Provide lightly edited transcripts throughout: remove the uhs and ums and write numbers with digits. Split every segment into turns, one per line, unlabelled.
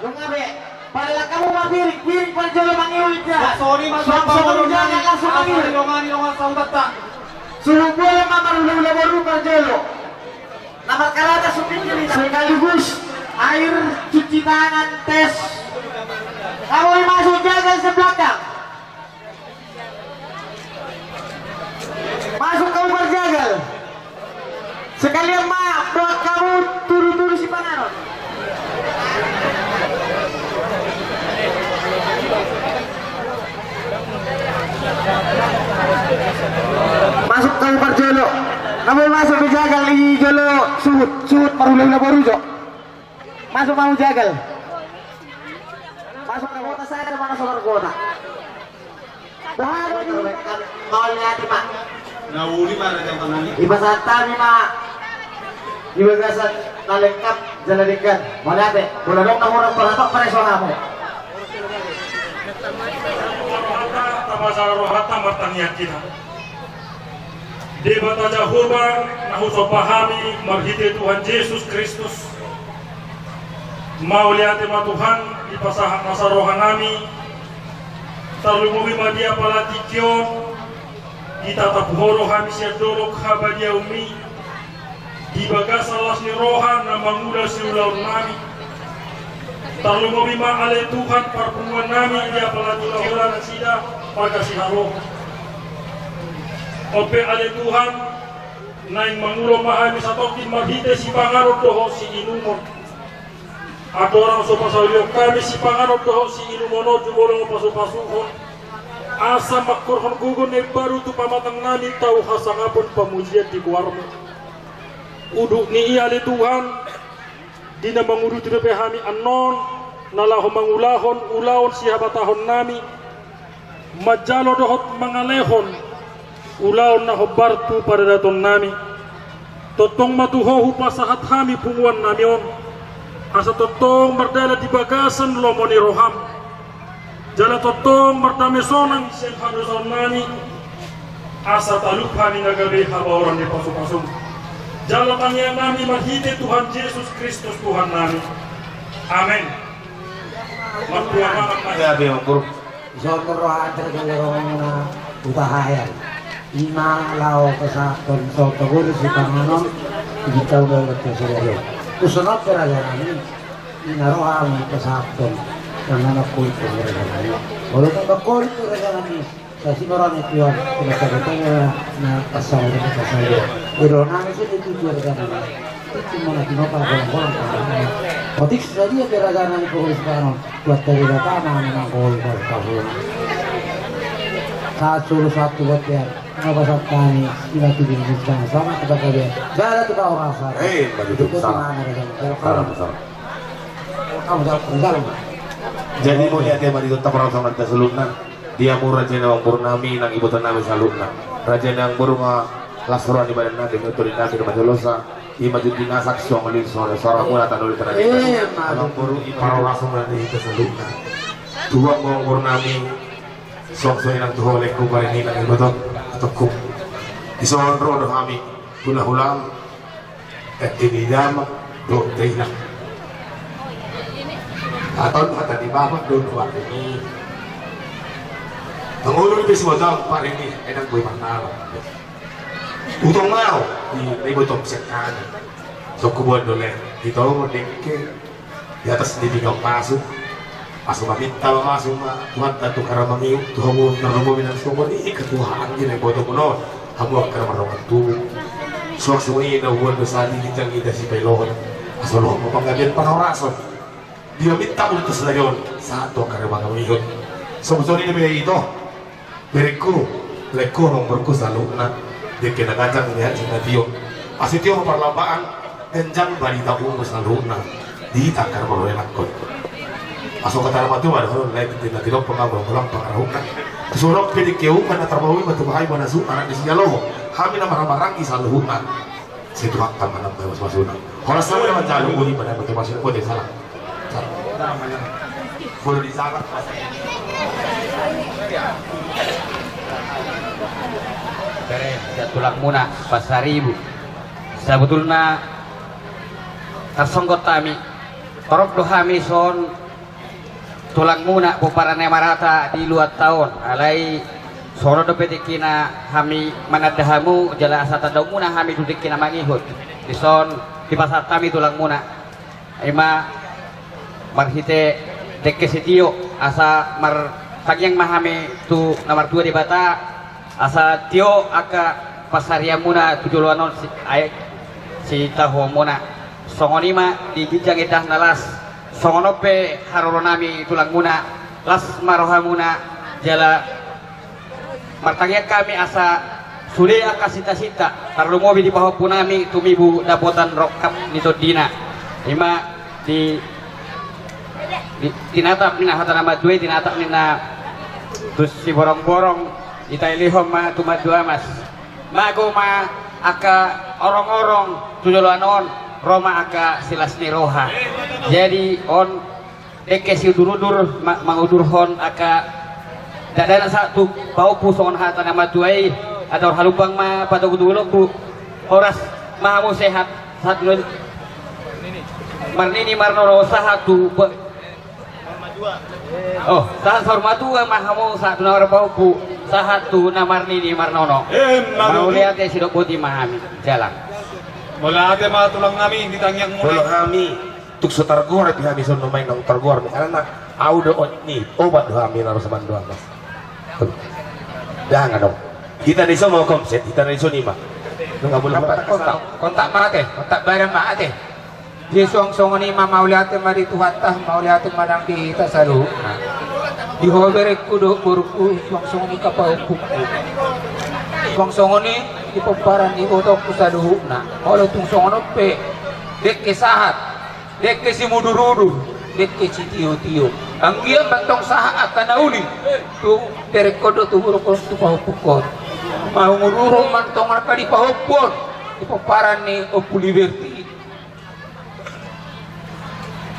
Yung ngabe, pala kamu mapiring parjolo mangiulit ya.
Sorry mas,
Suruh jangan langsung mangiulit.
Ilongan sa utat ta.
Suruh bola mamarulong baru parjolo. Nama kalata supin diri sekaligus air cuci tangan tes. Kamu masuk jaga ke belakang. Masuk kamu berjaga. Sekalian buat kamu turu-turu si Pangaron. Masuk kamu berjolo. Kamu masuk berjagal di jolo suhut paruleng baru jo. Masuk mau jagal. Masuk ke kota saya mana solar kota. Baru di mau lihat Pak.
Nauli para jang tanani.
Iba sa tami iba sa nalengkap jaladikan. Mau lihat bola dong nomor berapa preso kamu.
Tamasara rohata martanian kita. Debata Jehovah nahu so pahami marhite Tuhan Yesus Kristus. Mau lihat Tuhan di pasahan masa rohanami. Tarlumumi madia palatikyon. Kita tapuhoro hami siya dorok habadia umi. Di bagas alas ni rohan na mangula si ulaw nami. Tarlumumi maale Tuhan parpungan nami dia palatikyon sida pagkasiharo. Ope ale Tuhan naing mangulo mahami sa tokin maghite si pangarod doho si inumon. At orang so pasalyo kami si pangarod doho si inumono jumolo pasupasuhon. Asa makkurhon gugun ay baru tu pamatang namin tau hasangapon pamujian di kuwarmo. Uduk ni ale Tuhan di na manguru tirepe hami anon nalaho mangulahon ulahon si habatahon nami majalo dohot mangalehon ulaw na hobartu pada daton nami totong matuhohu pasahat hami punguan namion asa totong berdala di bagasan lomoni roham jala totong berdamesonang sen haduson nami asa taluphani nagabe habaoran di pasung-pasung jala tanya nami mahite Tuhan Yesus Kristus Tuhan nami amin.
Grabe ang puro.
Isor ko rohan tergalero na utahayan. Ima lao kesakton so teguru si Panganon kita udah lepas saja. Kusunot kerajaan ina rohan kesakton karena nak kulit kerajaan. Kalau tak kulit kerajaan ini, saya sih orang itu yang kita katakan na pasal kita pasal. Irona itu itu kerajaan. Itu mana kita orang. Otik saja kerajaan ini kulit Panganon buat kerajaan mana kulit kerajaan. Satu buat dia. Nabasat kami sila tibinigsan sama kita kaya dara tu kau rasa
begitu salam jadi mau lihat dia mari tetap orang sama kita selutna dia murah raja nang purnami nang ibu tanami salutna raja nang burma lasuran di badan nadi metode nadi di majolosa ima jadi nasak siang malin sore sore mula tanuli tanadi nang buru ima langsung nadi kita salutna dua mau purnami sok-sok nang tuh oleh kubarin ini nang ibu tekuk ison rodo kami hula-hulam tinidam do teina aton kata di bawah do dua ini pengulo di semodang pak ini enang boy manal utong mau di botong sekan sok kubuan dole di tolong deke di atas di bingkang pasuk masuk mamintal masuk tuhan tentu karena mamiu tuhan mau narumo minan semua ini ketuhaan gini bodoh kuno hamu karena merawat tu suak sungai na huwan dosani kita kita si pelon asal lo mau penggabian panorason dia minta untuk sedayon satu karena mamiu sebetulnya ini beda itu beriku leku nomorku selalu na dia kena kacang lihat cinta tio pasti tio perlombaan enjang balita umur selalu na di takar melalui lakon masuk ke dalam itu ada orang lain tidak tidak pengaruh pulang pengaruh kan suruh pilih kau karena terbawa batu bahaya mana su anak di sini loh kami nama barang di saluran situ hakam mana bebas masukna kalau saya memang jalur ini pada batu masuk kode salah boleh disalah
tulak muna pasaribu sebetulnya tersongkot kami torok dohami son tulang muna puparane marata di luar tahun alai soro dopetikina kami manadahamu jala asa tadau muna kami dudikina mangihut dison di pasar kami tulang muna ima marhite dekke sitio asa mar pagyang mahami tu nomor 2 di bata asa tio aka pasaria muna tujuluanon si tahu muna songonima di bijang idah nalas songonope haroronami tulang muna las maroha muna jala martangya kami asa sudah aka sita-sita tarumobi di bawah punami tumibu dapotan rokap nito dina ima di tinatap nina hata nama dua tinatap nina terus si borong-borong itailihom ma tumadua mas mago ma aka orong-orong tujoloanon Roma aka silas ni roha jadi on eke si udur-udur mangudurhon aka dadana satu bau pusongan hata nama tuai atau halupang ma pada gudulok ku oras mahamu sehat satu marnini marnoro sahatu oh sahat hormatua mahamu satu nawar bau ku sahatu namarnini marnono mau lihat ya sidok putih mahami jalan
Wala ate mga tulang kami, hindi tangyang muna.
Tulang kami, tuk sa targor at kami sa numay ng targor. Karena audo ni obat kami naroon sa banduan mas. Dah ano? Kita ni so mau komset, kita ni so nima. Nung abul
kontak mate, kontak barang mate. Di song ni mauliate mari tuhatah, mauliate madang kita salu. Di hobere kudo burku song ni kapauku. Song ni ipamparan ni otok kusaluhu na kalau tung songono pe dekke sahat dekke si mudurudu dekke si tio ang dia bantong sahat akan nauli tu terekodo tu burukon tu pahupukon mau muduro mantong apa di pahupon ipamparan ni opuliberti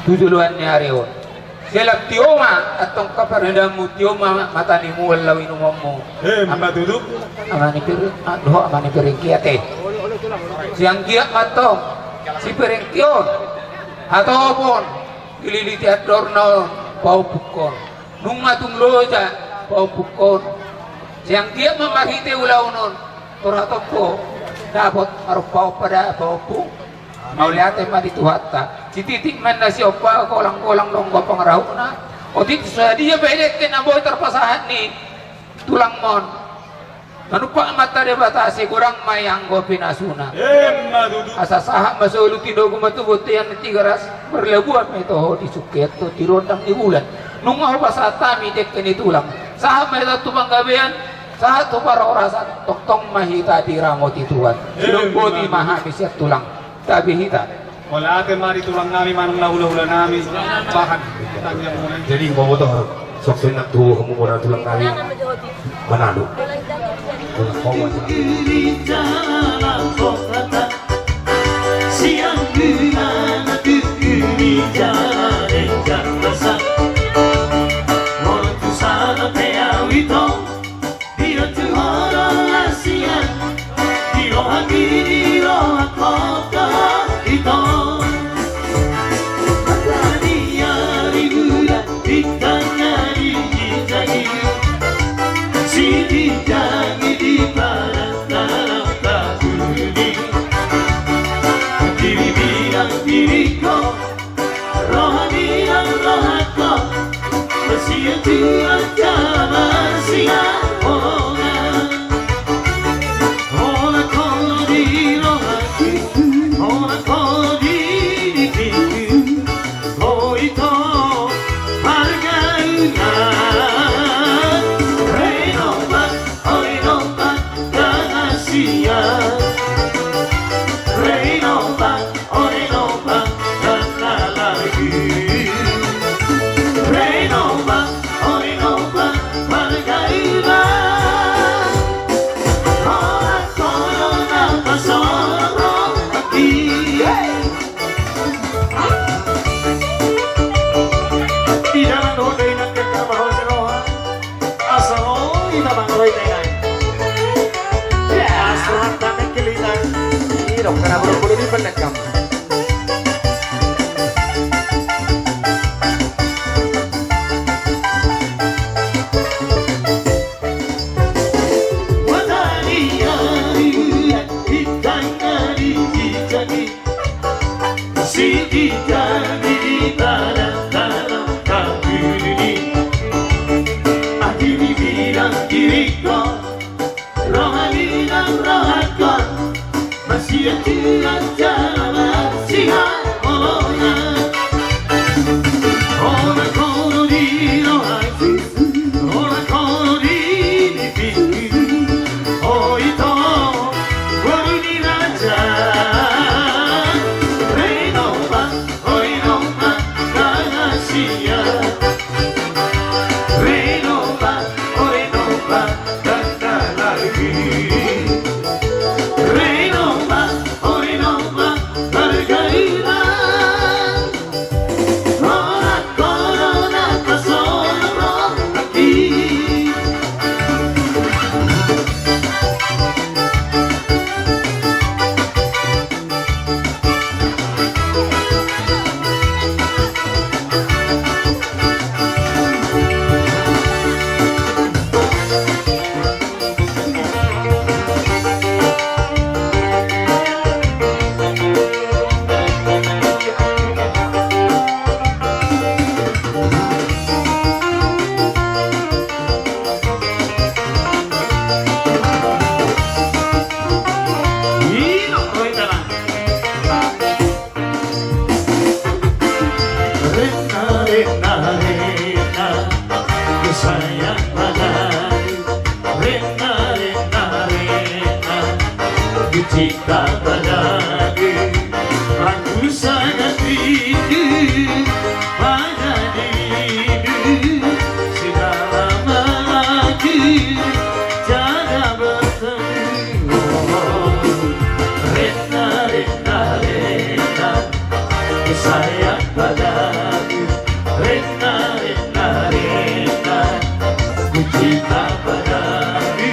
tujuan ni areo selap tioma atong kaparendamu tioma matanimu walau inumamu
Maduduk.
amani piring kiate siang kiat matong si piring kion ataupun ililiti adorno pau pukon nung matung loja pau pukon siang kiat memahite ulaunon toratoko dapat arupau pada pau puk mau lihat tema di tuhatta si titik man na si opa kolang-kolang nonggo pangarahuna o titik sa dia bedet kena boy terpasahan ni tulang mon anu pak mata de batasi kurang mayang go pinasuna
Maduduk.
asa sahak masulu tido gumatu botian tigaras berlebuan metoh di suket to tirondang di bulan nung au pasatami dek keni tulang sahak meta tubang gabean sahat to para orasa toktong mahita di ramoti tuan sidong boti maha bisiat tulang tabi hita
Wala ate mari tulang kami manong nahula-hula namin. Bahan. Tangyang muna.
jadi mau to sok nak tuh kamu mau tulang kami Manado. Tulang kawan.
Siang bulan di jalan jasa, waktu saat teawito, dia tuhara asian, dia hati dia kota itu. Dia ribuan di tanah di jari, si dijangi di barat dalam takuni. Diri bilang diriku, roh bilang rohku, bersiap Tuhan zaman siang orang. Orang kau di rohku, orang kau di diriku, oh itu harganya. Renovat, oh renovat, jangan siang. Renovat, oh renovat, jangan lagi. Renovat, oh renovat, bergairah. Orang corona bersorong hati. Di dalam hotel nak kita bahas roha, asal kita bangun dengan. Ya, selamat datang kelihatan. Ini dok, karena bulu-bulu di pendekam. Rena, rena, rena, sayang padaku. Rena, rena, rena, cinta padaku. Aku sangat rindu pada dirimu. Segala aku jaga bertemu. Rena, rena, rena, sayang padaku. Rena, rena, rena, cinta padaku.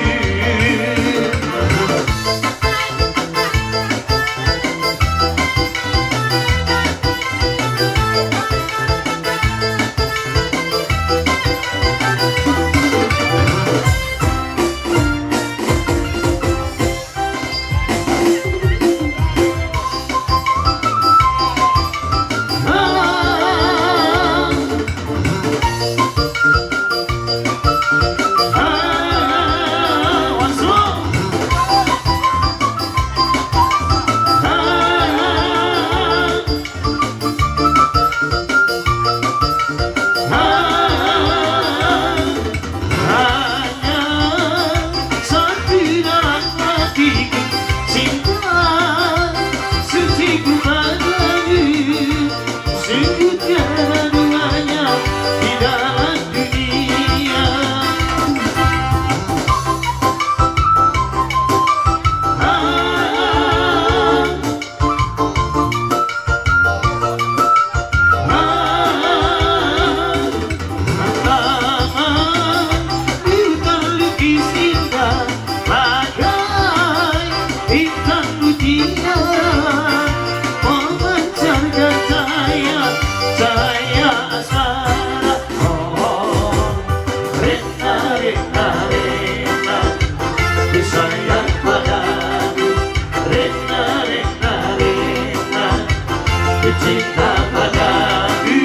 Cinta padaku.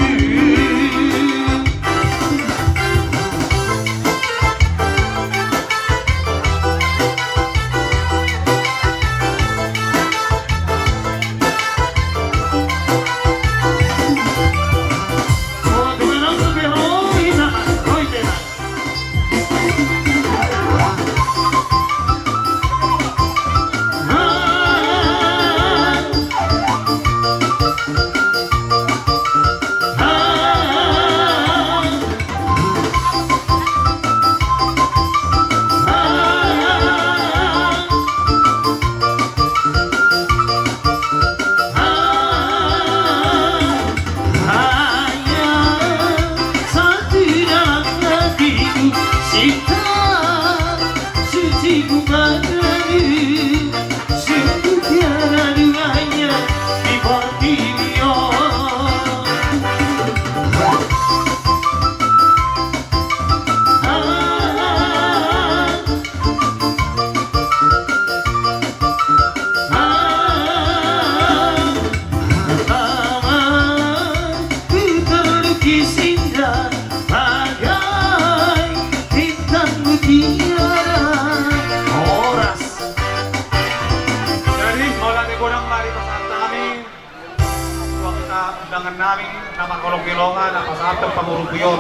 Undangan namin nama Kolong Kilongan, nama Satang Panguruguyon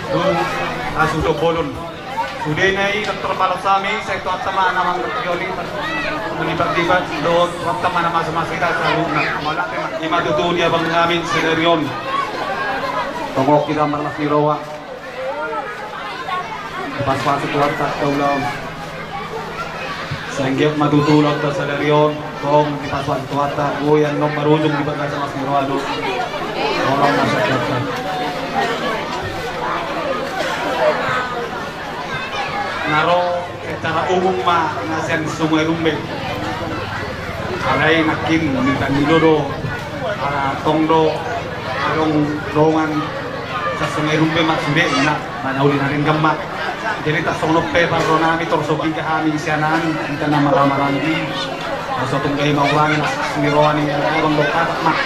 doon Asudo Bolon. Sudah na nagtrabalho sa amin sa ito at sama namang yoli manibat-ibat doon at tama na masama-sita sa luna. Malaki imadudunia bang namin sa Lerion. Tungok kita marlas ni Roa. Pas-pasok tuwag sa taulam. Sanggip matutulog ta sa Lerion. Kung di paswan tuwata, buyan nung marunong di bagay sa mas niruado. Orang nasa kata. Naro, secara umum mah nasian sungai rumbe. Alay nakin, minta nilodo, tongdo, along rongan sa sungai rumbe mak sude, na manauli na rin gamma. Jadi tak sonop pe paro nami torsogin ka aming siyanan, kita na maramaran di. Masa tunggay maulangi na siniroan ni orang lokal mak.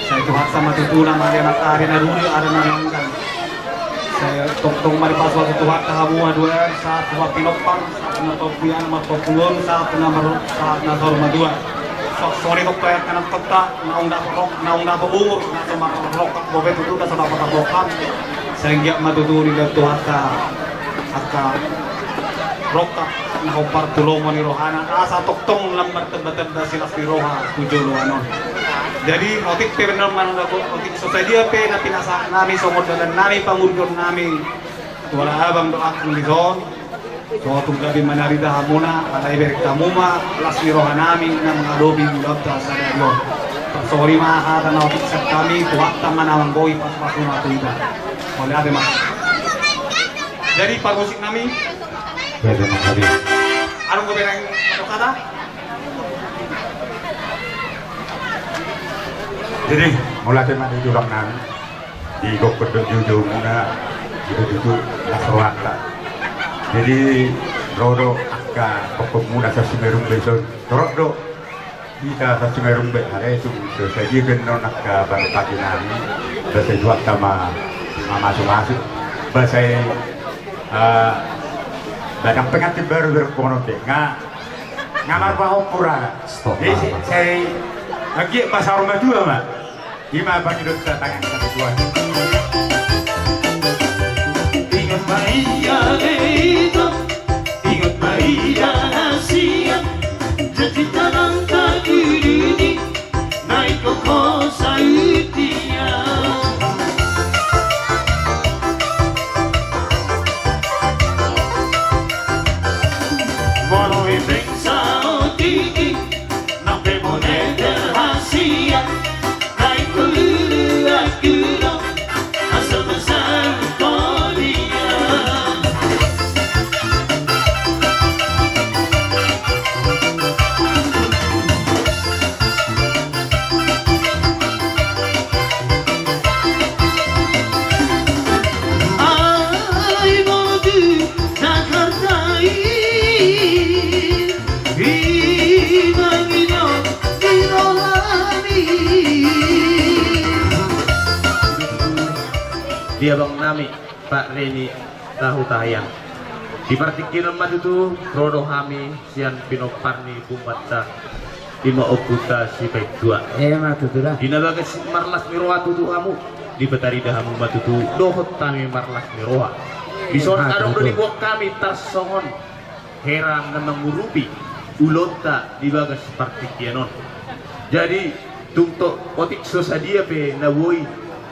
Saya tuhat sama tutunan mari anak ari na ruli ari na nangkan. Saya tong mari paswa tuhat kahamua dua saat tuhat pinopang saat na topian matopulon saat na horma dua. sorry kok kayak kanan kota naung na umur na sa mga rock bobet itu ka sa mga rokan sehingga matuturi dito at roka na kumpar tulungan ni Rohana asa toktong lambar tanda sila si Roha tujulo ano. Jadi otik pe naman ako otik society pe na pinasa namin sa modalan namin pangurgon namin wala abang doa kung dison. So itong gabi manarida muna alay berik tamuma las ni Roha namin na mga lobing lobta sa radio. Sorry mga katanaw sa kami tuwak taman awang boy pas-paso na tuwida. Wala ade mas. Jadi pag-musik namin
Pwede mga kami.
anong gabi ng kata?
Jadi mulai dari jurang namin di Gokod jujur muna itu Nasrata. Jadi rodo akka pokok muna sa Simerung Beson. Torok do kita sa Simerung Be hari itu saja kenon akka barpati namin bahasa jual sama masuk-masuk bahasa badang pengantin baru berkonote ngamar baho pura. Jadi saya lagi masa rumah dua mak. Lima bagi dokter tangan satu dua.
Ingat Maria itu, ingat Maria Asia, jadi tanang kagiri naik ke kosa utia. Walau bangsa tinggi, nampak moneda Asia, naik ke lulu asal besar Korea. Ay modu Jakartai, Bimangino Dirolani.
Dia bang nami Pak Reni tahu tayang di partikiran madu tu rodo hami sian pinoparni bumata lima okuta si baik dua
matu tu lah.
di nabaga si marlas miroa tu kamu di betari dahamu madu tu dohot tami marlas miroa di son karong do dibuat kami tarsongon herang namang murupi ulota di bagas partikianon jadi tungto otik sosadia pe nawoi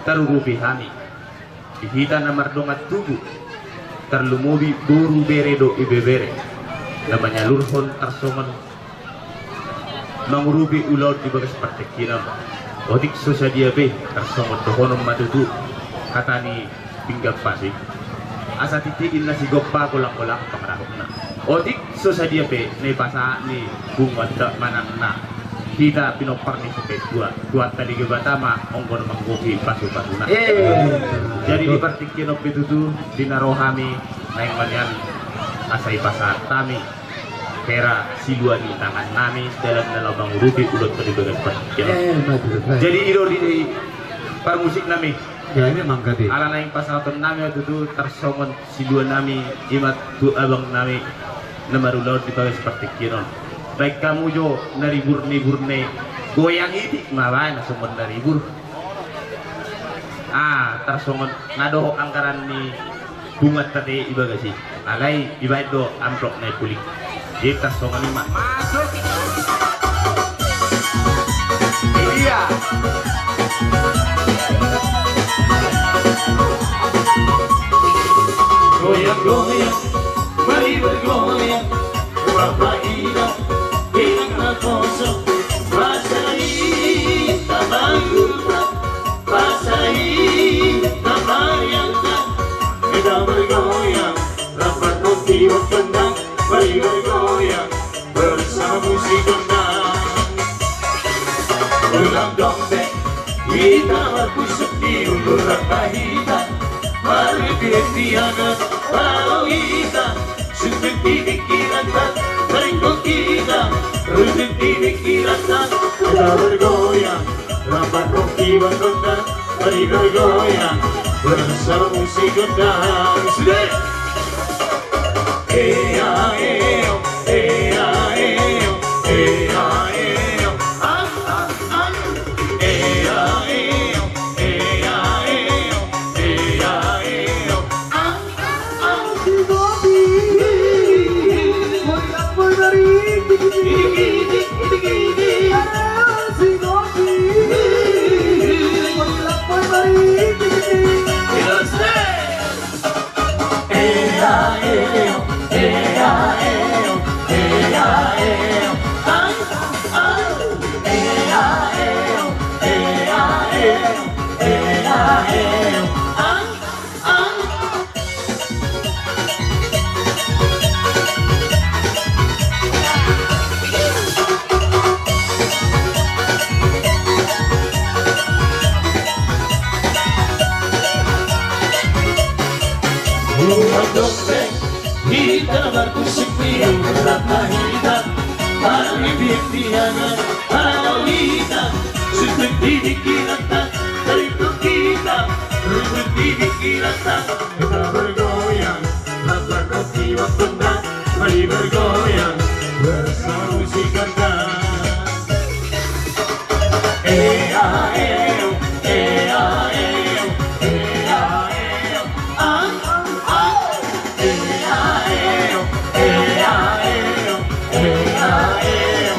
tarurupi hami dihita na mardongat tubuh terlumubi buru beredo ibebere namanya lurhon tarsongan mangurubi ulaud di bagas partikiran otik sosadia be tarsongan dohonom matutu katani pinggap pasig asa titikin na si goppa kulang-kulang kamarahok na otik sosadia be ni basa ni bunga manang na kita pinopar ni sampai dua tadi ke Batama ongkon manggoki pasu-pasuna. Jadi di partikin itu tuh di narohami naik manyan asai pasar tami kera silua di tangan nami dalam bang rupi ulot tadi bagas partikin. Jadi itu di par musik nami.
Ya ini memang gede.
Ala naik pasar nami itu tuh tersongon silua nami imat tu abang nami namaru laut di bagas partikin. Baik kamu jo naribur-nibur ne goyang idik malah na sumon naribur tarsongon nadoho angkaran ni bunga tadi ibagasi alay ibaid do amplok na kulik jadi tarsongon ni masuk iya
Goyang-goyang, mari bergoyang, Bapak Ida kosong basahi tabayuta basahi tabayanta kita bergoyang rapat motivot kendang mari bergoyang bersama musik kendang ulang dompet kita berpusuk di ulur rapahita mari pikiran kalau kita sudah pikiran Ringkong kita, rujuk di pikiran kita bergoyang, rapat kokiban kondang, mari bergoyang, bersama musik kondang. Sudah. Ea eo, ea eo, ea eo, Kita berkusipi beratlah hidup Hari bimbingan Halita Sudut didik kita Dari kita Rukun didik kita Kita bergoyang Latar kaki waktu nak Mari bergoyang Bersama musik kata E-A-E-O E-A-E-O E-A-E-O E-A-E-O E-A-E-O E-A-E-O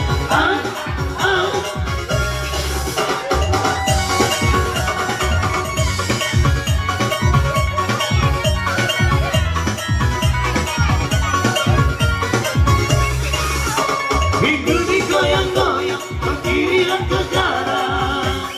Minggu digoyang-goyang Berkirian ke jalan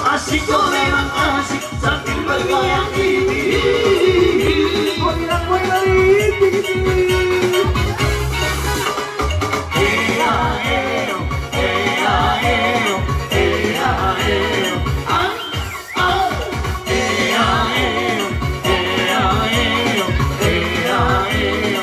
Asik kok memang asik sambil bergoyang ini. E-A-E-O, E-A-E-O, E-A-E-O, E-A-E-O, E-A-E-O, E-A-E-O,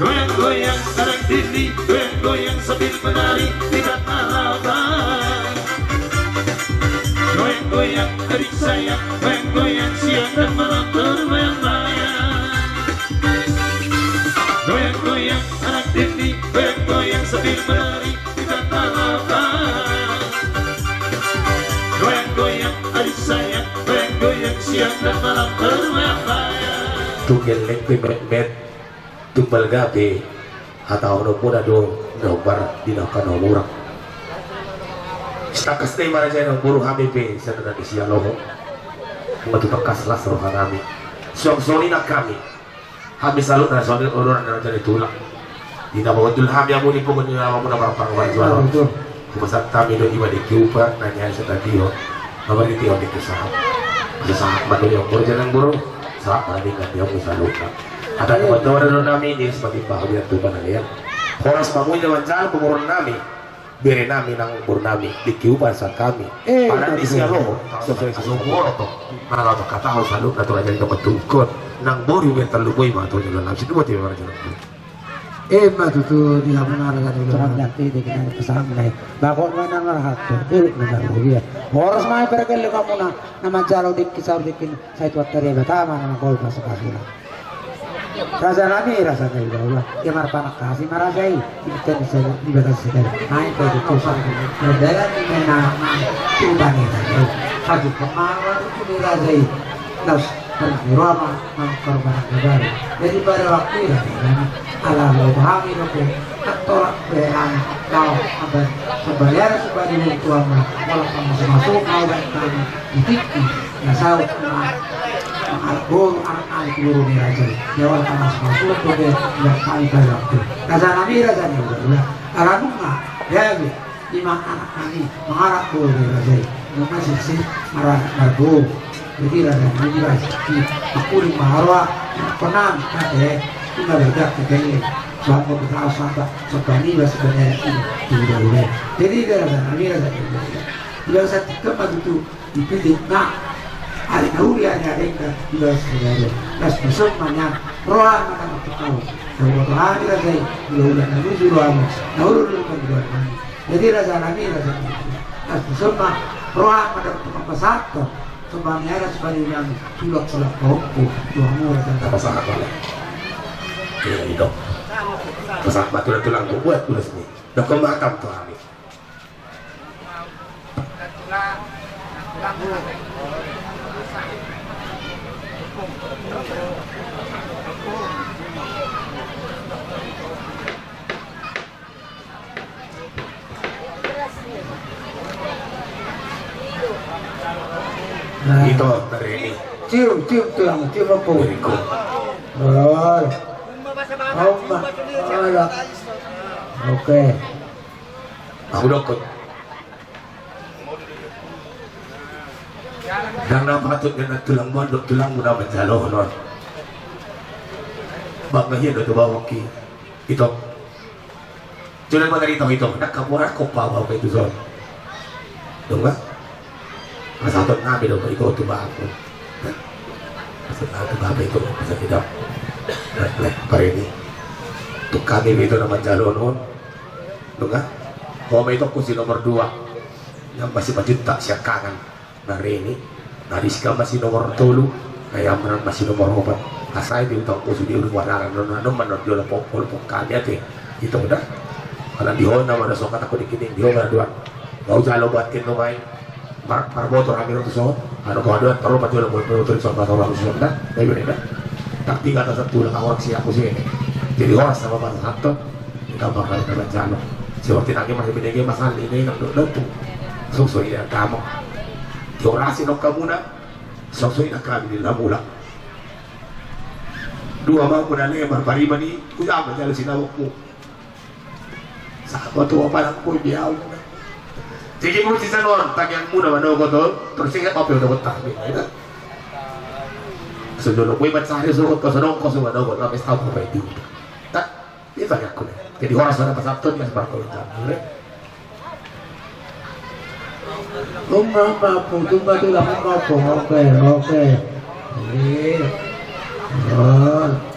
Goyang-goyang sarang diri, goyang-goyang sambil menari tidak tahan. Goyang-goyang adik sayang, goyang-goyang siang dan malam terbayang-bayang. Goyang-goyang anak diri, goyang-goyang sambil menari tidak tahan. Goyang-goyang adik sayang, goyang-goyang siang dan malam terbayang-bayang.
Tunggal lengke bet tumbal gabe atau no muda do nomor di nakan nomor stakas teh mana saya nombor HBP saya di siang loh untuk bekas lah seruhan kami solina kami habis salut dan soalnya orang dan jadi tulang tidak mau betul kami yang muni pokoknya mau pun apa apa jual kumasak kami do iba di kiupa nanya saya tadi yo nomor itu yang dikisah kisah mana yang berjalan burung saat mana dengan yang misalnya ada kebetulan nami ini sebagai bahagia Tuhan ya. Horas pamunya wancal pemurun nami, beri nami nang purnami di kiupan saat kami. Pada di sialo, sesuai sesuatu to. Mana kau kata harus lalu atau aja kita betukun nang bori mental lu boy matu jalan nafsi itu mati orang jalan.
Matu tu tidak benar kan orang jati di kena pesan naik. Bakon mana ngarahat tu, benar dia. Horas mai pergi kamu nama jalo di kisah dikin saya tuat tere betama nama kau masuk kasih. Rasa nami rasa dari bawah ya marpanak kasih marasai kita bisa dibatasi sekali naik ke kosan negara ini nama tuhan ini haji kemarin itu dirasai terus berapa korban negara jadi pada waktu itu ala memahami itu kantor beran kau ada sebayar sebagai tuan kalau kamu masuk kau dan kami ditiki ya saya anak-anak guru ni raja jawab panas masuk tu dia tidak kali berlaku tu raja nabi raja ni berlaku aranunga ya bi lima anak kami mengharap guru ni raja masih si marah marbu jadi raja nabi raja aku di maharwa penam kade kita berdak kekayaan suatu kita sampai sebani sebenarnya ini tidak jadi raja nabi raja tidak usah tempat itu dipilih nak hari naulia nya reka dua segala las besok mana roa mana tahu kalau hari rasa naulia nalu juruamu naulu kan juruamu jadi rasa nami rasa las besok mah roa mana tukang pasar Sebabnya ada sebagai yang sulak-sulak kopi, tuamu rasa
apa sangat boleh. Iya itu. Pasang batu dan tulang buat tulis ini. Dah kau makan tuh kami.
Nah,
Itu dari ini.
cium tulang, cium apa?
Beriku.
Oh, ada. Oke.
Aku dokot. Dan nama patut dengan tulang mondok tulang muda menjaloh non. Bang hiya do bawa ki. Itu. Jangan mana itu. Nak kamu aku bawa ke itu zon. Tunggu. Masatot nabi do itu tu bawa. Masatot nabi itu bisa tidak. Leh hari ini. Untuk kami itu nama jalur non. Tunggu. Kau itu kursi nomor 2 yang masih tak siap kangen. Hari ini, Nariska masih nomor 3, Ayaman masih nomor 4. Asal di utang kursi di warna non menurut jual popol kami aja. Itu udah. Kalau di Honda ada sokat aku dikiting di Honda 2. Mau jalo batin lo main. Par motor ambil itu so. Ano kau ada taruh maju lo motor sama orang sudah. Tapi beda. Tak tiga atau satu lah orang si aku sih ini. Jadi orang sama Mas Hato kita bakal kita jalo. Seperti nanti masih beda masalah ini nak duduk. Sesuai dengan kamu. Dorasi nok kamu na, sesuai nak kami di lamula. 2 mau pun ni berbari mani, kuda menjalan sinawakmu. Sahabat tua apa nak pun dia. Jadi mesti sanon, tak yang muda mana kau tu, terus ingat apa yang dah betah ni. Sebelum kau baca hari suruh kau senang kau semua dah kau lapis tahu apa itu. Tak, ini tak aku ni. Jadi orang sana pasal tu dia sebab kau jalan.
Tumba tulang apa? Oke. Ini. Oh.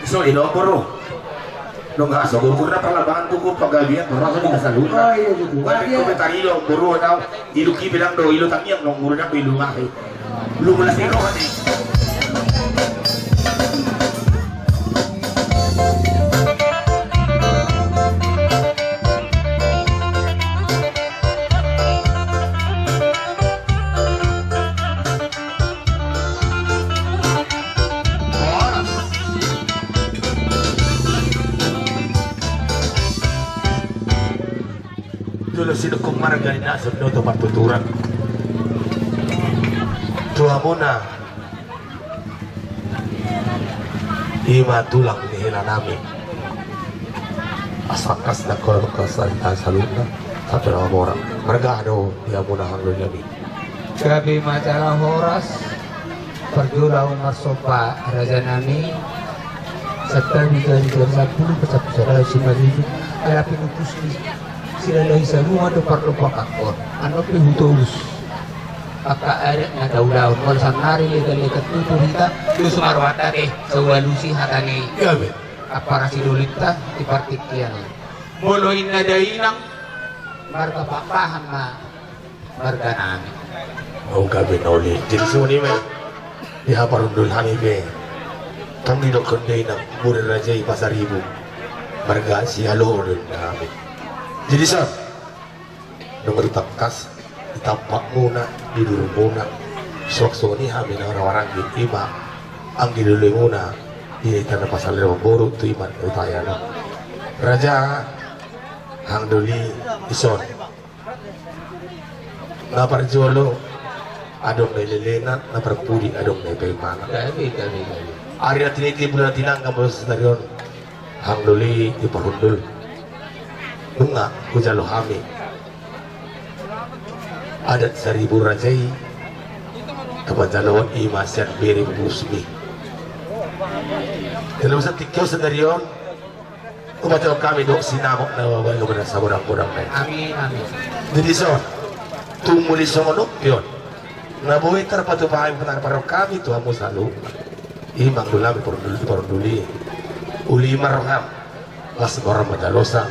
So ino puro. Nung aso gugur na palabangan ko pagabihan para sa dinasaluna.
Oh iya gitu.
Tapi komentari lo puro daw iluki bilang do ilo tangiyang nung muro na ko ilungahi. Lumulas ino kani. Sino kong maragani na sa noto patuturan. Tuha mo na. Ima tulang ni hila namin. Asakas na ko sa luna. Sa tulang mora. Maragano, dia mo na hanglo namin.
Gabi majalah horas Perjulau Marsopa Raja Nami Serta Liga 2010 Pesat-pesat si Mazidu Ada pinupus sila sa mga dupar-dupar kakor. Ano pihutos? Pagka adat na daw-daw. Wala sa nari-legal-legal tuturita. Yung sumarwata sa walusi hatani.
Gabi.
Para si Lolita, ipartikyan. Muloy na dahinang marga papahan na marga namin.
Oh gabi na ulit. Jadi suni may ihaparundul hanibe. Kami dokonday ng Muri Raja Pasaribu. Marga si halo rin namin. Jadi sir, nung matutangkas, itampak muna, didulong muna. Swakso ni hamin ang orang-orang di ima, ang didulong muna, initan na pasal ng boro, ito iman, ito tayo na. Raja, hang duli, ison. Naparjolo, adong na ililena na perpudi adong na ipaimana.
Gabi.
Ari na tiniti bulan tinang kamu stadion hang luli di perundul. Nunga kujalo hami. Adat 1000 rajai tempat jalawan imasyan beri musmi. Dalam satu tikau stadion umat kami dok sinamok na wawai kepada saborang-borang lain.
Amin.
Jadi so tumuli songonok pion. Nabuhi terpatu pahay para kami Tuhan mo selalu imang dulami porunduli uli marham las orang madalosa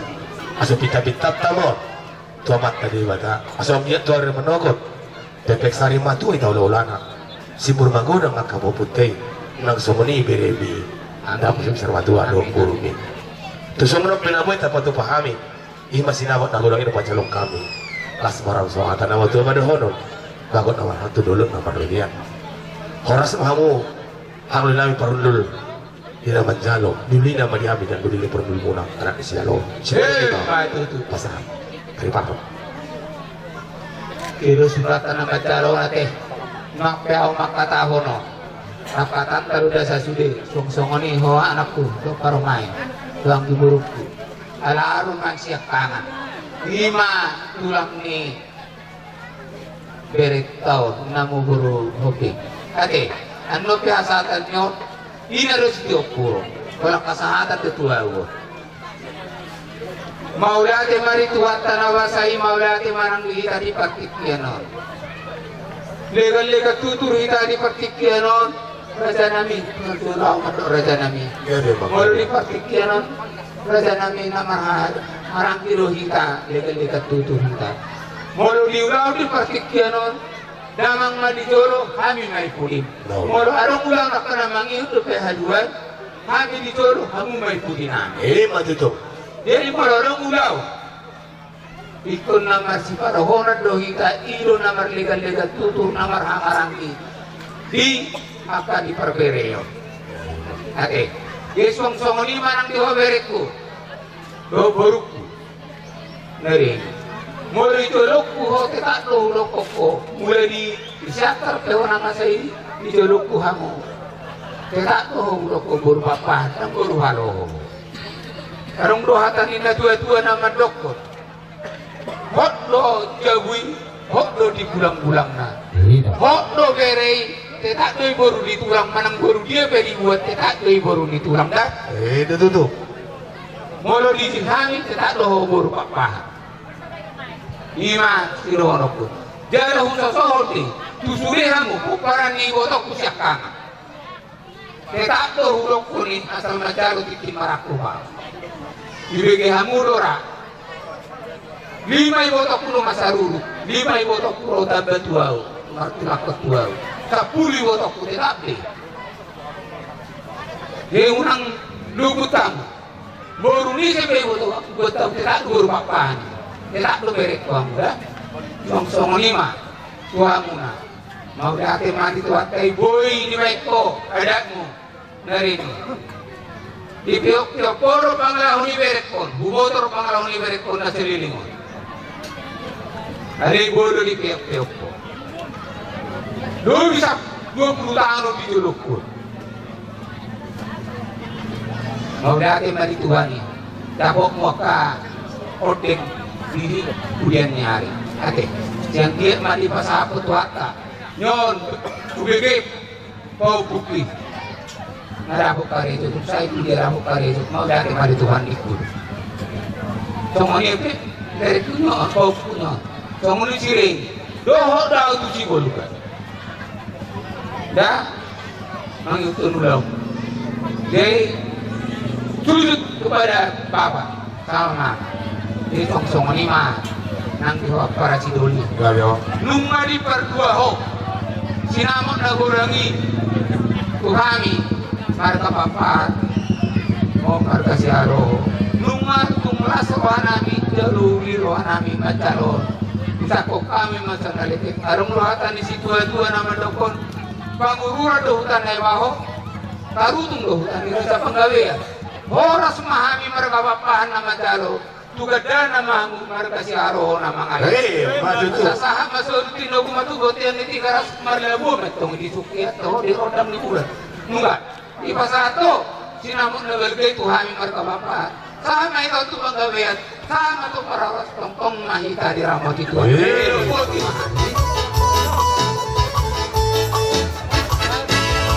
aso pita-pita tamon tuamat tadi bata aso dia tuare menokot pepek sari matu ita ulana simur magoda ngakamu putih nang somoni berebi anda musim sarmatu ado burumi tu somonok pinaboy terpatu pahami ima sinawat nagulang ino pancalong kami las marang so atana watu madohonon bagot nawar hatu dulu na parlian horas mahamu hangul nami parundul ina manjalo duli na madiami dan duli parundul muna anak sialo
Itu.
pasahan kari pato
Kiro suratan na macalo nate makpeaw makatahono nakatan taruda sa sudi songsongoni hoa anakku to paromay tuang giburukku ala aron man siya kangan 5 tulang ni berit taon namu guru hobi ate ano pihasatan nyo inaros di opuro walang kasahatan tutuwa uwo maulate marituat tanawasai maulate marang hita di partikyanon legal tutur hita di partikyanon raja nami nagtulaw mato raja nami mulu di partikyanon raja nami na marang kilo hita legal tutur hita mulu di ulaw di partikyanon damang madijolo kami may pulim mulu arong ulang na ka namang ito pehaduan kami dijolo kami may pulim namin
matuto
jadi parorong ulaw ikon namar si parohonat lohita ilo namar legal tutur namar hakarangki di maka di perbereo ate yesong songoni manang di hoberekku do borukku nari mulai itu lokku ho tetak lo lokoko mulai di siatar pewana kasai di lokku hamu tetak lo lokko boru papa dan boru halo karong dohatan ina tua-tua nama dokot hot do jabui hot do di bulang-bulang na hot do berei tetak do boru di tulang manang boru dia beri buat tetak do boru di tulang dah
itu tuh
molo di sihami tetak do boru papa ima sironokku jara husa sohoti tusuri hamu kuparan ni botok kusyakang tetak do hulokku ni asal macaro tikin marakuha ibege hamurora 5 botok kuno masaruru 5 botok kuno tambah tuau martulakot tuau 10 botok kuno tapi he unang lubutang boru ni sebe botok botok tidak boru papan tidak lo berek tuang dah song 5 tuamuna mau date mati tuat kai boy ni baikko adakmu dari ini di piok poro panglaw ni berekon bumotor panglaw ni berekon na sililingon hari bodo di piok po do bisa 20 tahun di julukku mau dati marituani dapok mo ka odeng di udian nyari ate yang dia mari pasapot wata nyon ubege pau bukti narabok kare itu saya dia rabok kare itu mau dari mari Tuhan ikut somoni dari punya pau punya somoni siring doho dah tu cibol kan dah mengikut ulang jadi sujud kepada Bapa sama jadi somoni mah nang dihawa para cidoli nunga di perdua ho sinamon nagurangi tuhami marka papat o marka siaro nunga tumlas rohanami jaluri rohanami macalon bisa kok kami masanalitik arong rohatan di situa-tua nama dokon pangurura dohutan na iwaho tarutung dohutan di rasa penggawean horas mahami marka papahan nama jalo tugadana mangu marga si aro na mga
maju tu.
sa sahab masud tinogu matugot yan iti karas marlabu metong di sukiat to di rodam ni bulan nungat ipasato sinamot na belgay tuhami marga bapak sama ikaw tu paggawian sama tu parawas tongtong mahita di ramot itu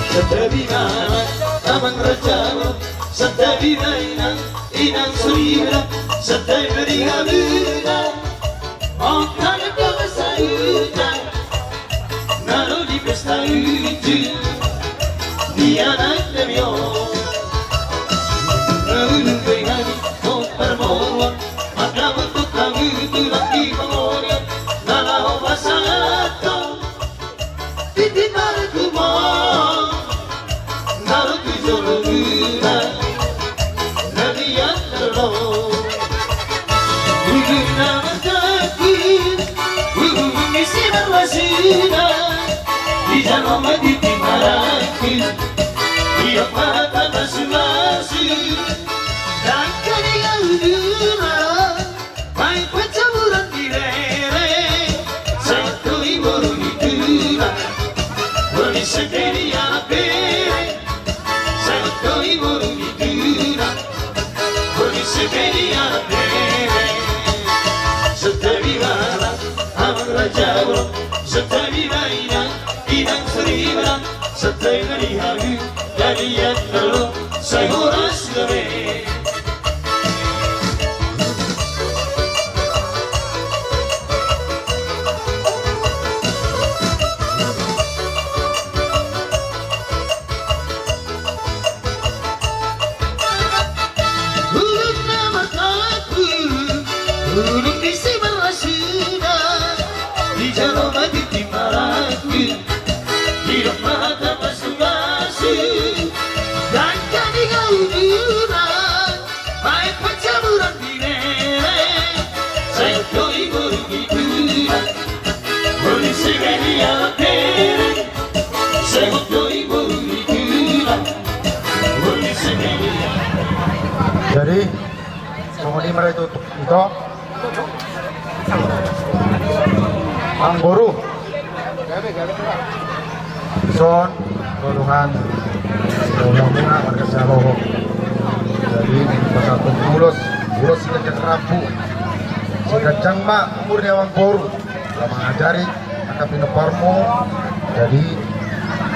Setabina tamang rajalo setabina inang surira setabina luna okan kamasayuda nalo di pesta itu dia nak demio nulung kehani kau permohon maka untuk kamu itu lagi pengonya nalau masalah titip aku mau nalu tujolo luna nadiyan lalo uluna mataki isi berwasina di jalan maditi maraki dia mata masing-masing dan kaya luna main pencaburan di lere satu ibu luna Boli sendiri anak bere Saya kau ibu luna Boli sendiri anak bere Setabila amang raja ulang Setabila inang seribra Setabila diharu Jadian lalu Saya horas lebe Ulung isi berwasina di jalan maditi maraki hidup mata masing-masing dan jadi gauduran main pencaburan di lere saya kau ibu gituran boleh segini anak bere saya kau ibu gituran boleh segini.
Jadi kemudian mereka itu Ang Boru Son Toluhan Ulang muna marga sa Roho. Jadi pasatong ulos si Kajang Rabu si Kajang Ma umur ni Ang Boru Lama ngajari Aka pinaparmo. Jadi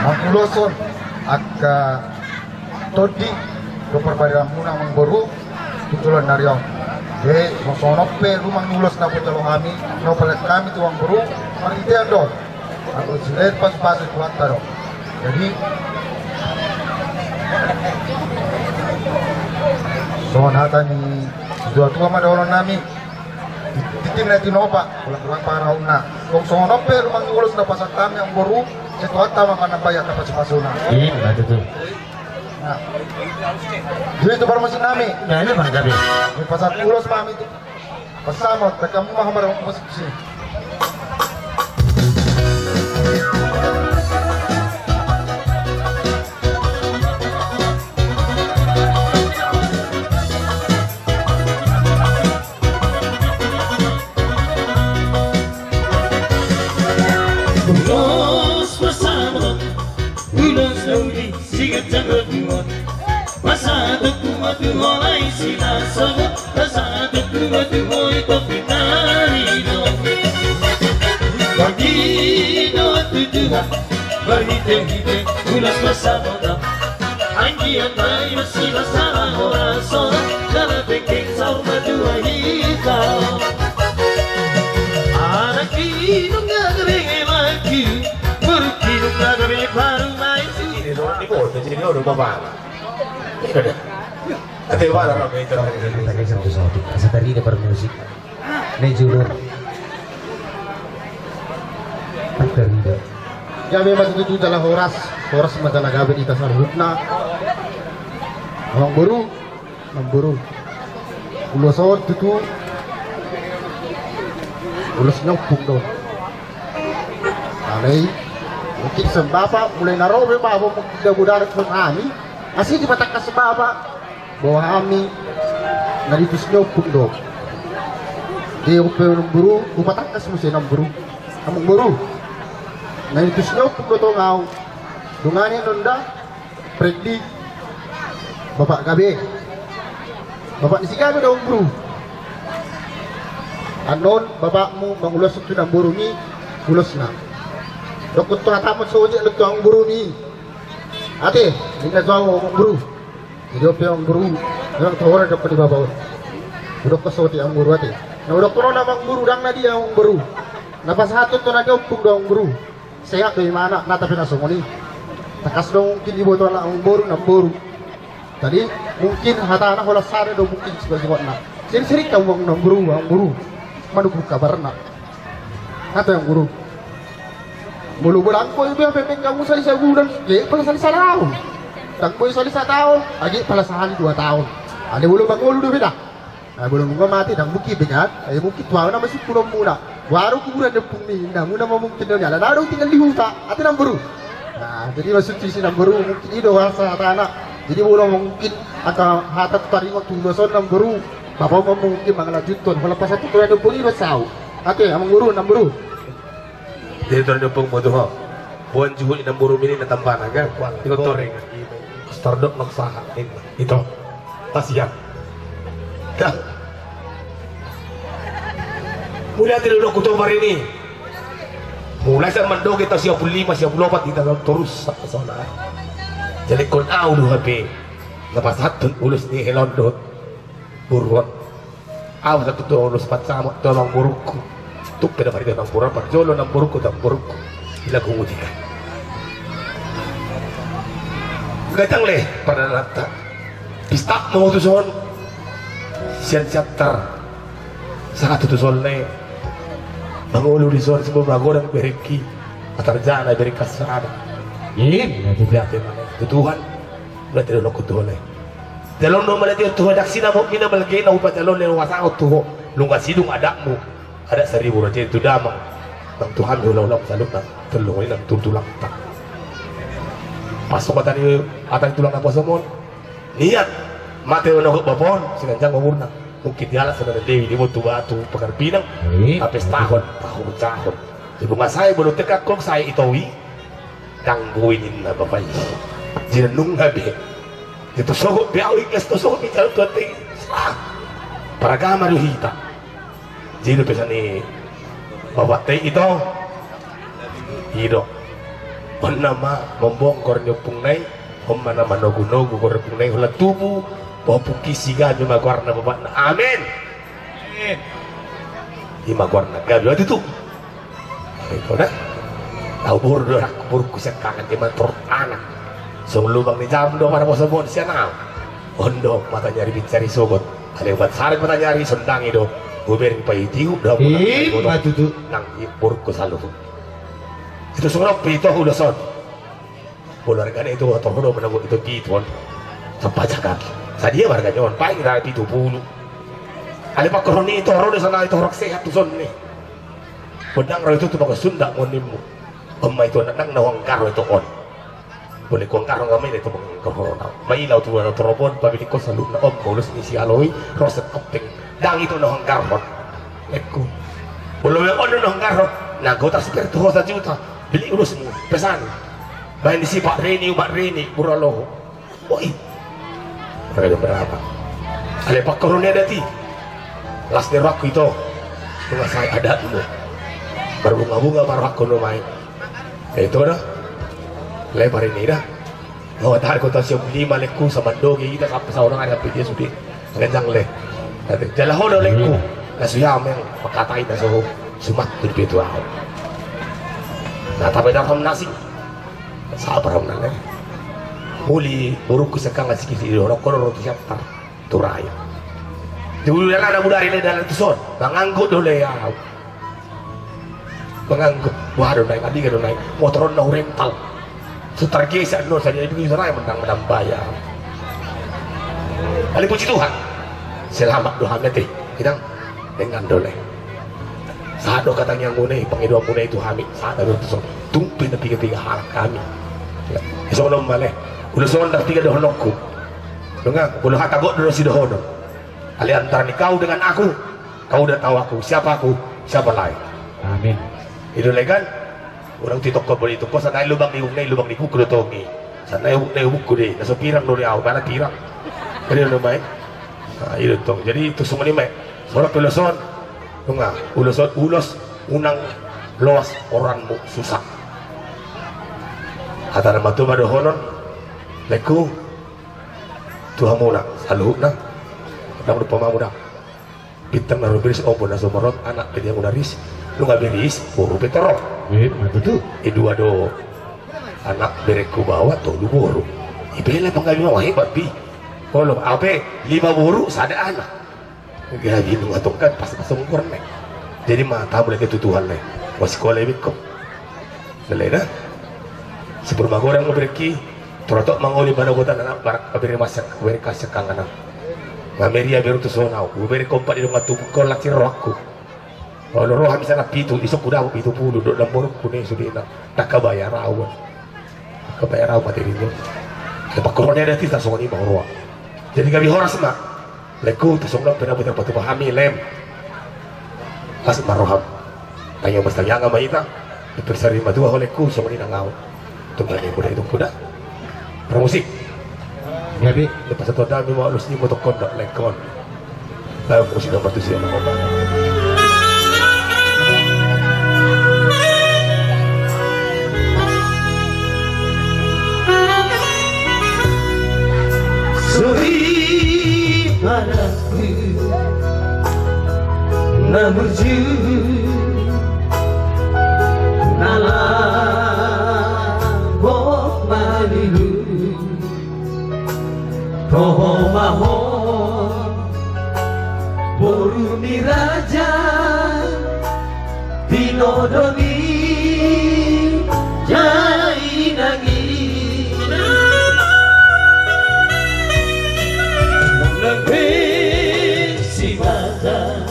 ang uloson Aka Todi Doperbayaran muna Ang Boru Tutulan Naryong masonok pe rumah nulos na po kami no palit kami tuang buru maritian do atau silet pas kuat taro jadi soan hata ni dua tua madolon nami titim na tinopa ulang para una kung sonok pe rumah nulos na pasang kami ang buru situat tama ka nabayat na pasipasuna
Iya, betul.
nah itu baru mesin nami
Nah, ini bang Gabi.
di pasar ulos mami itu pasamo kamu mah marang musik sini
Ulos bersama ulos lagi sigat jagat muat masa tu mulai sila sabut masa tu mulai kopitari do bagi do tujuan berhite-hite ulos bersama anjian mai masih masalah orang seorang dalam pekeng sama dua hitam anak ini nggak kering lagi berkini nggak kering baru main sini
Ini bodoh, jadi orang bapak. Ate wala ra may tanong.
Tagay sa pusotik sa tarina para music medyo ang tarina
ya memang itu adalah horas madala gabi ita sa rupna ang buru ulosor itu ulos nyong pugdo alay mungkin sembapa mulai narobe ba mo mudarat ng kami asli di patak ka sembapa bahwa kami naritus nyong pugdo
Di upeo ng buru, upatakas mo siya ng buru. Among buru. Na ito siya kung ito ngaw. Dunganin nunda, pregdi. Bapak gabi. Bapak ni si gabi daw ang buru. Anon, bapak mo, mangulos ito ng buru ni, ulos na. Dokot to natamot sa uji, ito ang buru ni. Ate, hindi na daw ang buru. Hindi upeo ang buru. Ang tawaran dapat dibabaw. Udok ka sa uti ang buru ate. Na udok ko namang buru, dang na di ang buru. Napasahatot to na daw pung daw ang buru. Saya kay mana natapi na sumuli. Takas daw mungkin ibo to na ang buru ng buru. Tadi mungkin hatana hola sare daw mungkin sebagai na. Siri-siri ka mo ng buru. Manugug kabar na. Ato ang buru. Mulubulan ko iba pepeng kamu sali sa bulan. Di pala sali sa taon. Tagpoy sali sa taon. Agi pala sa hali 2 taon. Ani ulo bang ulo bida. Ay belum mga mati dang buki bigat. Ay mungkin tuwa na masih puno muna. Baru kuburan ng pungni na muna mamungkin daw niya. Lalo tinggal lihuta atin ang buru. Nah, jadi maksud sisi ng buru mungkin ito sa tanah. Jadi wala mungkin ang hatat taring tuloson ng buru. Bapak mungkin mga lajuton. Wala pa sa tutulan ng pungi basaw. Ate, ang buru ng buru.
Dito na pong modo ho. Buwan juhul ng buru mini natamba na gan. Ikaw to rin. Stardok magsaha. Ito. Pasyan. Mula tinulog ko ito marini. Mula sa mandog ito siya 5, siya 4 kita ng turus sa kasona. Jadi kon au do hape. Napasat tun ulus ni Helondot. Burwot. Aw sa tuto ulus patsamo tolong burukku. Tuk pada parida ng buruk parjolo ng burukku dan burukku. Ilagu mutika. Gatang le pada rata. Pistak mau tuson. Sian chapter. Sangat tutuson le. Mangulo di sore sebelum magorang bereki atarjana berikasana. Ini nanti berarti Tuhan berarti lo kutole. Dalon no malati Tuhan daksina mo mina malgay na upat dalon le wasao tuho. Lunga sidung adakmu. Ada 1000 raja itu damang. Nang Tuhan ulau-ulau saluk nang telungoy nang tutulang tak. Pasok mata ni atang tulang apa somon. Niat mate ono bapon sinanjang umurna. Mungkin dia lah saudara Dewi di batu pekarpinang habis tahun di rumah saya baru tekak kok saya itowi gangguin na bapak jinung habe itu sogok biau iklas to sogok bicara tuh ting para gamar hita jadi pesan ni bapak teh itu hidup nama membongkor nyopung nai mana nogu korepung nai hula tubuh Bapak kisiga cuma warna bapak na amin. Ima warna gabi waktu itu. Itu dah. Tahu bodoh aku buruk sekangan cuma turut anak. Song lubang ni jam do para bosan bon sianau. Ondo mata nyari bicara sogot. Ada buat sarit mata nyari sendang itu. Guberin pai tiu dah. Maju tu nang buruk selalu. Itu sorok itu udah son. Bolarkan itu atau udah menunggu itu gitu. Sampai cakap. Sadia warganya on paling dari 70. Ada pak koroni itu orang di sana itu orang sehat tuh son nih. Pedang itu tuh pakai Sunda monimu. Pemai itu anak nawang karo itu on. Boleh kong karo kami itu corona. Bayi laut tuh ada teropon, tapi di kos selalu na om boleh si aloi roset kopeng. Dang itu nawang karo. Lekku. Boleh yang on nawang karo. Nah kau tak seperti tuh 1 juta. Beli urus semua pesan. Bayi di si Pak Reni, buraloh. Oi. Ada berapa? Ada pak koroni ada ti. Las derwak itu. Tengah saya ada dulu. Berbunga-bunga marwak kono main. Itu dah. Lebar ini dah. Oh tahan kota siap 5 lekku sama dogi kita sampai seorang ada dia sudah ngenjang le. Jalan hono lekku. Kasuyam yang makatai dah so sumat tu di itu. Nah tapi dah nasi. Sabar mana le. Muli buruk sekang ngasih kisi orang kono roti siapa turaya. Dulu yang ada budari le dalam tuson, menganggut dulu ya. Menganggut, waduh naik adi kan naik motoron nau rental. Setar geser no saja itu sana yang menang bayar. Kali puji Tuhan, selamat doa nanti kita dengan dole. Saat doa katanya ngune, pengedua ngune itu hamil. Saat ada tuson, tumpin tiga hal kami. Esok nom maleh. Udah sondak 3 dohonokku. Dengar, udah katagot dulu si dohono. Ali antara kau dengan aku kau udah tahu aku, siapa lain.
Amin.
Itu legan orang titok ko boleh itu po sana lubang ni kuku tongi sana ubuk ko deh nasa pirang dori ako mana pirang kaya naman itu tong jadi itu semua ni may soalnya pelason tunga ulos unang loas orang mu susah kata nama tu madohonon leku Tuhan muna saluh na nang lupa mamuda bintang na rubiris opo na sumarot anak pwede ang unaris lu nggak beris buru petorok
Betul.
dua do anak bereku bawa tuh lu buru ibele panggabi mau hebat bi kalau apa 5 buru sada anak gaji lu ngatongkan pas ukur nek jadi mata boleh ketutuhan nek was sekolah ibit kok selena sebelum aku orang bereki torotok mangoli pada kota anak barak abire masak bereka sekang anak ngameria beru tu sonau beri kompak di rumah tu kau laki rohku kalau roh habis anak pitu isok udah pitu puluh duduk dalam borok kuning sudah tak kebayar awan materinya lepas korona ada tidak soalnya bang roh jadi kami horas mak leku tu sonau pernah betul betul pahami lem pas maroham tanya mesti yang apa itu bersari madua olehku soalnya nangau tunggu ni boleh itu kuda promosi
Ya, Bi.
lepas itu ada memang harus ni motor kondak lekon lalu musik nomor 7 yang mau
Suri padaku namun nalabok malilu toho maho boruni raja dinodoni jai nangi Lebih si mata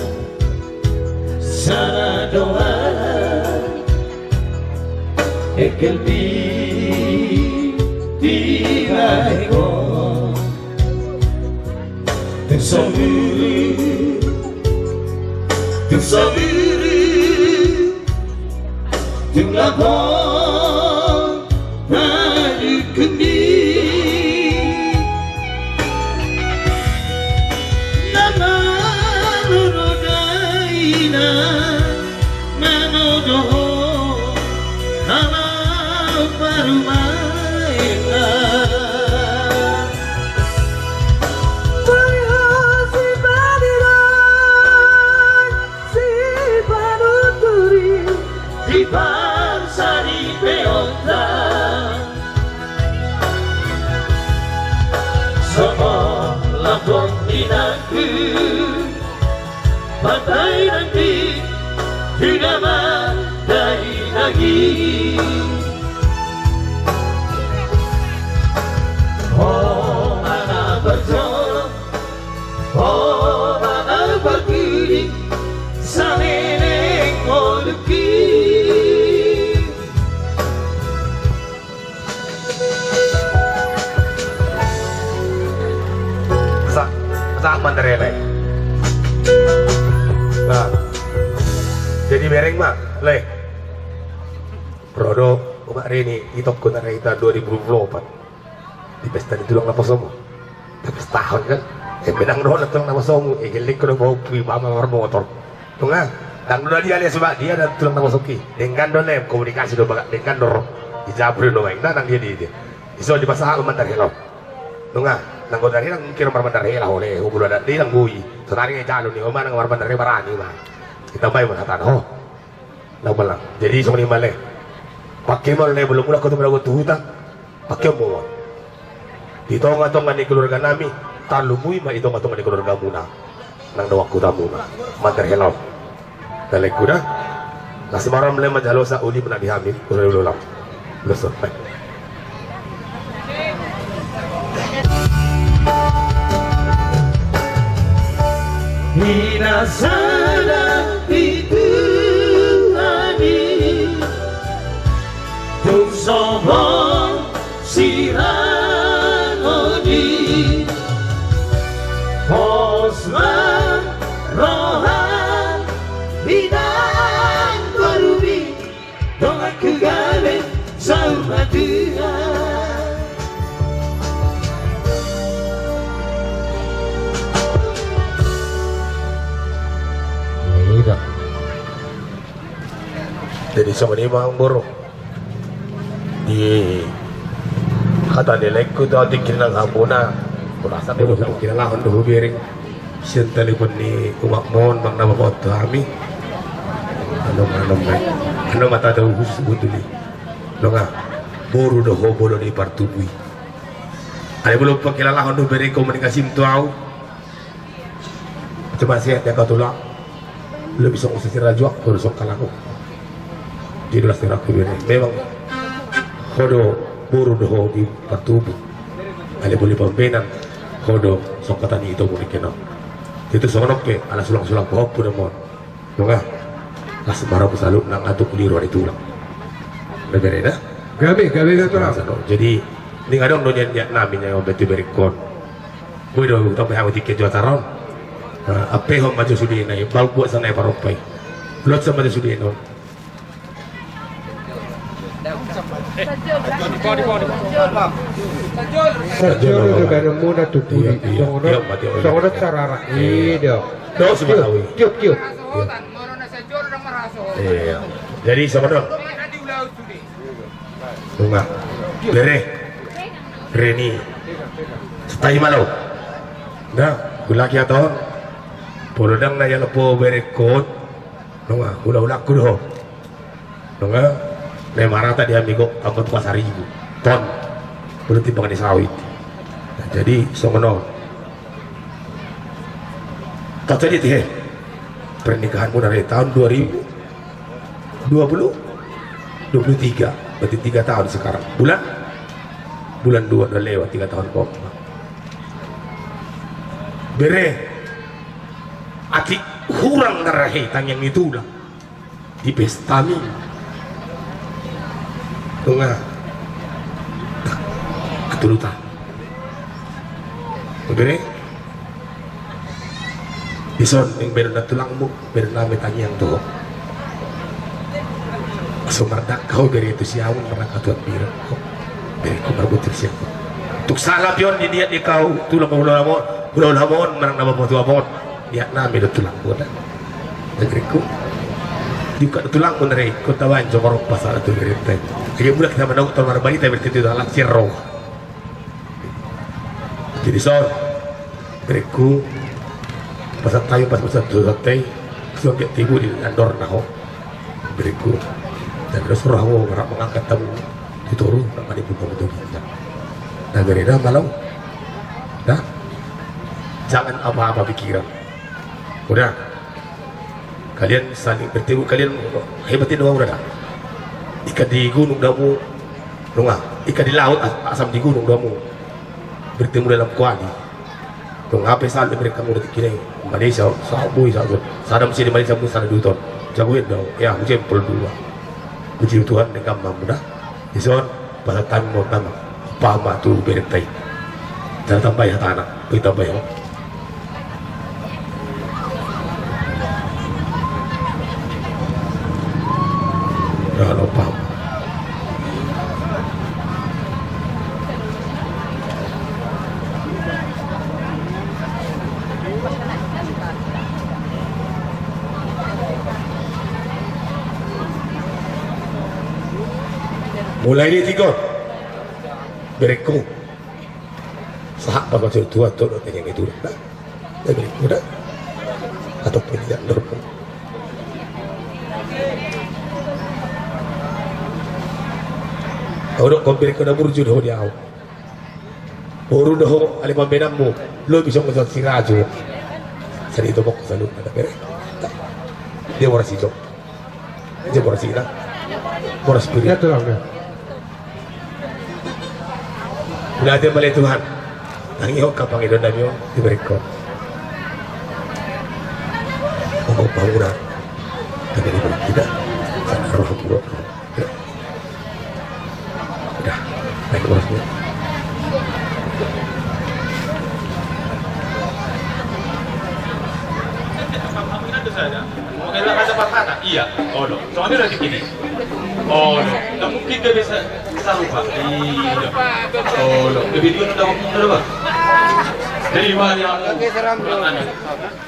sana doa ekelbi tiga ekor tersabiri lapor dari kendi Pantai nanti tidak mandai lagi. Oh mana berjolak, oh mana berkiri, saling moluki.
Sak mandarele. Nah, jadi bereng mak, leh. Produk umat Rini itu kena kita 2024 di pesta di tulang napa somo. Tapi setahun kan, bedang roh tulang napa somo, gelik kena bawa pribama motor. Tunga, dan udah dia lihat sebab dia ada tulang napa soki. Dengan donem komunikasi do bagak dengan dor di jabri do main, nang dia. Iso di pasar umat dari lo. Tunga, nang dari nang kira marman dari lah oleh hubul ada di nang bui. Setari jalur ni, omah nang marman dari barani mah. Kita baik mana tanah, oh, nang malang. Jadi soni maleh. Pakai mal ni belum mula kau tu berlaku hutang, pakai mau. Ditong-tong ni keluarga nami, talumui mah itong-tong ni keluarga muna. Nang dawak kuda muna, mantar helau. Dalek kuda, nasi maram le majalo sa uli pernah dihamil, kuda ulam. Lesot, baik.
Hina sana itu ani tung sobong sirang odi posman rohan Binang barubi Dong aku gawe sama Tuhan.
Iya.
Jadi sama ni mang buruk di kata nilai ku tu adik kena ngabuna kurasa tu kena lah untuk biring sian telefon ni umak mon mang nama foto kami ano mata tahu khusus betul ni longa boru doh bolo di partubui ada belum pakai lah untuk biring komunikasi tu au coba sihat yang kau tulang lebih sok usir rajwa baru sok kalaku jadi lah sekarang aku memang hodo buru doh di patubu ada boleh pembenan hodo sok kata ni itu boleh kenal itu sonok ke ala sulang-sulang pohon pun mon dongah lah sebarang pesalut nang atu kuliru ada tulang berbeda dah gabe tulang jadi ni kadang donya dia namanya yang betul berikon boleh doh tapi aku tiket jual taron apa yang maju sudi naik bal buat sana paropai lot sama dia sudi non
Sajol juga ada muda tuh puli. Songono sarara. Iya.
Doh sebalawi.
Tiup.
Iya. Jadi sama dong. Bunga. Bere. Reni. Stay malau. Dah, gulaki atau Polodang na yang lepo berekod, nonga ulah kudo, nonga ne marata dia amigo angkot pasar ibu, ton, berarti pengen sawit. Nah, jadi songono, tak jadi teh pernikahanmu dari tahun 2023, berarti 3 tahun sekarang. Bulan 2 udah lewat 3 tahun kok. Bere. Aki kurang ngerahi tang yang itu lah di pesta ni tengah ketulutan begini ison yang benar tulangmu benar tanya yang tuh sumardak kau beri itu siawun pernah katuan biru beri ku berbutir siapa untuk salah pion di dia di kau tulang pulau lamon menang nama foto amon ya nami do tulang buat negeriku juga tulang pun dari kota Banjo korok pasar itu berita kayak budak kita menang tahun baru kita berarti itu adalah sirro jadi soal negeriku pasar tayu pas pasar tu satai suami tibu di andor naho negeriku dan terus rawo merap mengangkat tamu dituru nama di buka betul nah gereda malam dah jangan apa-apa pikiran udah kalian saling bertemu kalian hebatin doang udah ikan di gunung damu nungah ikan di laut asam di gunung damu bertemu dalam kuali dong apa saling mereka mau dikira Malaysia sabui sadam sini Malaysia pun sana duton jagoin dong ya mungkin perlu dua puji Tuhan dengan mudah ison pada tahun mau tambah pama tuh beretai jangan tambah ya tanah kita bayar kalau paham mulai ini tiga bereku sahak bakal tua tuh yang itu dah bereku dah ataupun tidak dorong kau dok kompir kena burju dah dia au boru dah ali pembenammu lo bisa ngajak si raju sari itu bok salut ada bere dia waras itu dia waras itu waras spirit
Ya tulang dia.
udah ada balik Tuhan nangyo kapang idon damyo diberikan oh bangunan tapi diberi tidak sana roh puro udah naik urusnya
Mau kailangan kata patata? Iya. Oh lo. Soalnya udah begini. Oh lo. Nggak mungkin dia bisa lupa. Iya. Oh lo. Lebih dulu udah waktu ba? Dari mana yang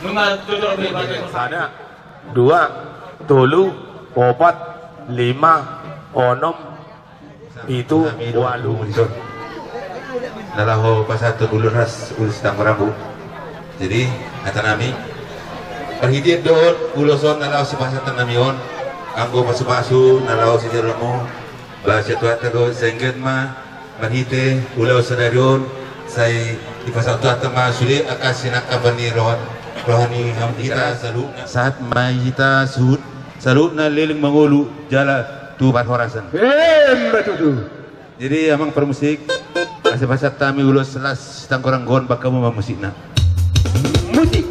mengatur
Sana 2, 3, 4, 5, 6, 7, 8.
Nalaho pasatun uluras ulus tangrambu. Jadi kata nami perhidian doon uloson nalaho si pasatan namion anggo pasu-pasu nalaho si jermo bahasa tuat tego senggen ma manhite ulau sadarion say di pasat tuat ma sulit akasin akabani rohani ham kita salut saat mai kita sud salut na liling mangulu jala tu horasan.
Betul.
Jadi emang permusik pasat tami ulos selas tangkorang gon bakamu mamusik na
Musik.